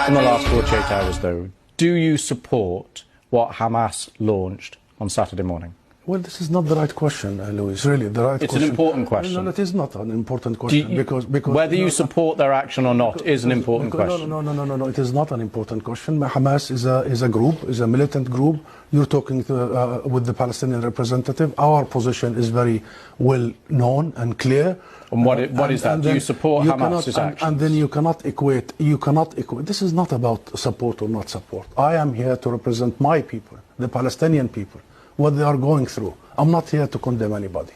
In the last 48 hours, though, do you support what Hamas launched on Saturday morning? Well, this is not the right question, Louis. Really, the right it's question. It's an important question. No, it is not an important question because whether you support their action or not is an important question. No. It is not an important question. Hamas is a group, is a militant group. You're talking with the Palestinian representative. Our position is very well known and clear. And what is that? Do you support Hamas's actions? And then you cannot equate. This is not about support or not support. I am here to represent my people, the Palestinian people, what they are going through. I'm not here to condemn anybody.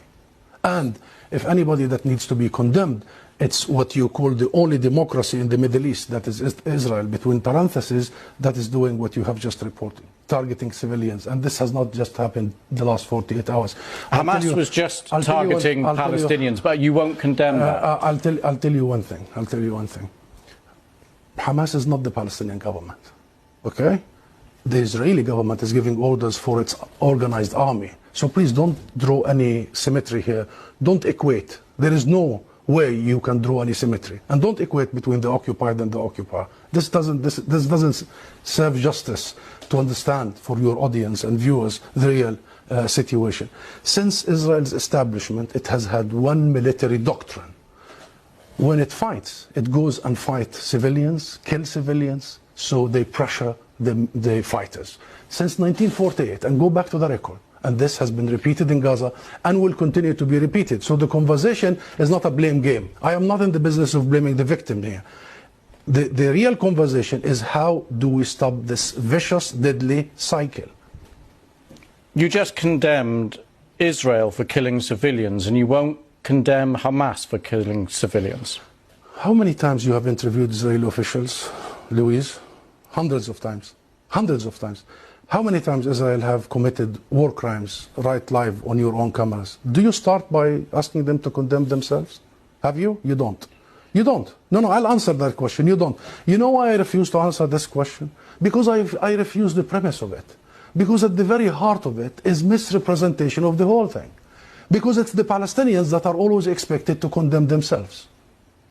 And if anybody that needs to be condemned, it's what you call the only democracy in the Middle East, that is Israel, between parentheses, that is doing what you have just reported, targeting civilians. And this has not just happened the last 48 hours. Hamas was just targeting Palestinians, but you won't condemn that. I'll tell you one thing. Hamas is not the Palestinian government, okay? The Israeli government is giving orders for its organized army. So please don't draw any symmetry here. Don't equate. There is no way you can draw any symmetry. And don't equate between the occupied and the occupier. This doesn't serve justice to understand for your audience and viewers the real situation. Since Israel's establishment, it has had one military doctrine. When it fights, it goes and fights civilians, kill civilians, so they pressure the fighters. Since 1948, and go back to the record, and this has been repeated in Gaza and will continue to be repeated. So the conversation is not a blame game. I am not in the business of blaming the victim here. The real conversation is how do we stop this vicious, deadly cycle? You just condemned Israel for killing civilians, and you won't condemn Hamas for killing civilians. How many times you have interviewed Israeli officials, Louise? Hundreds of times. Hundreds of times. How many times Israel have committed war crimes right live on your own cameras? Do you start by asking them to condemn themselves? Have you? You don't. You don't. No, I'll answer that question. You don't. You know why I refuse to answer this question? Because I refuse the premise of it. Because at the very heart of it is misrepresentation of the whole thing. Because it's the Palestinians that are always expected to condemn themselves.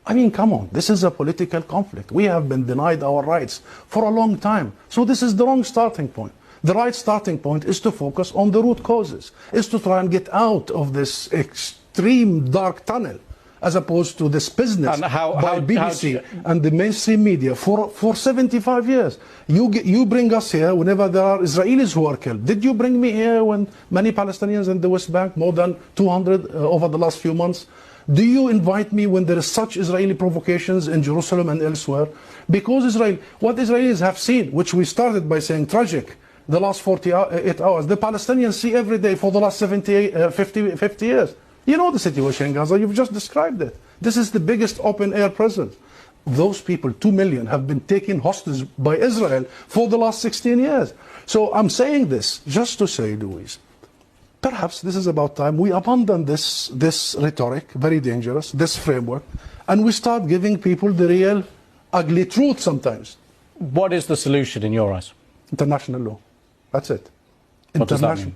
I mean, come on, this is a political conflict. We have been denied our rights for a long time. So this is the wrong starting point. The right starting point is to focus on the root causes, is to try and get out of this extreme dark tunnel, as opposed to this business by BBC and the mainstream media for 75 years. You bring us here whenever there are Israelis who are killed. Did you bring me here when many Palestinians in the West Bank, more than 200 over the last few months? Do you invite me when there is such Israeli provocations in Jerusalem and elsewhere? Because what Israelis have seen, which we started by saying tragic, the last 48 hours, the Palestinians see every day for the last 50 years. You know the situation in Gaza, you've just described it. This is the biggest open-air prison. Those people, 2 million, have been taken hostage by Israel for the last 16 years. So I'm saying this just to say, Louise, perhaps this is about time we abandon this rhetoric, very dangerous, this framework, and we start giving people the real ugly truth sometimes. What is the solution in your eyes? International law. That's it. What does that mean?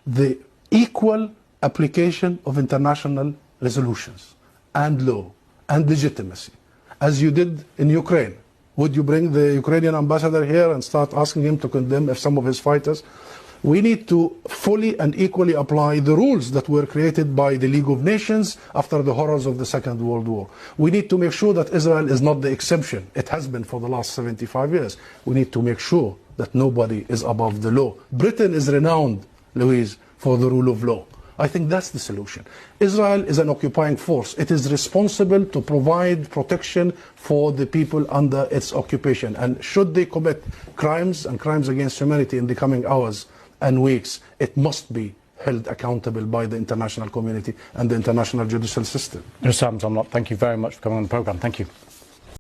The equal application of international resolutions and law and legitimacy, as you did in Ukraine. Would you bring the Ukrainian ambassador here and start asking him to condemn some of his fighters? We need to fully and equally apply the rules that were created by the League of Nations after the horrors of the Second World War. We need to make sure that Israel is not the exception. It has been for the last 75 years. We need to make sure that nobody is above the law. Britain is renowned, Louise, for the rule of law. I think that's the solution. Israel is an occupying force. It is responsible to provide protection for the people under its occupation. And should they commit crimes and crimes against humanity in the coming hours and weeks, it must be held accountable by the international community and the international judicial system. Mr. Sam's, thank you very much for coming on the programme. Thank you.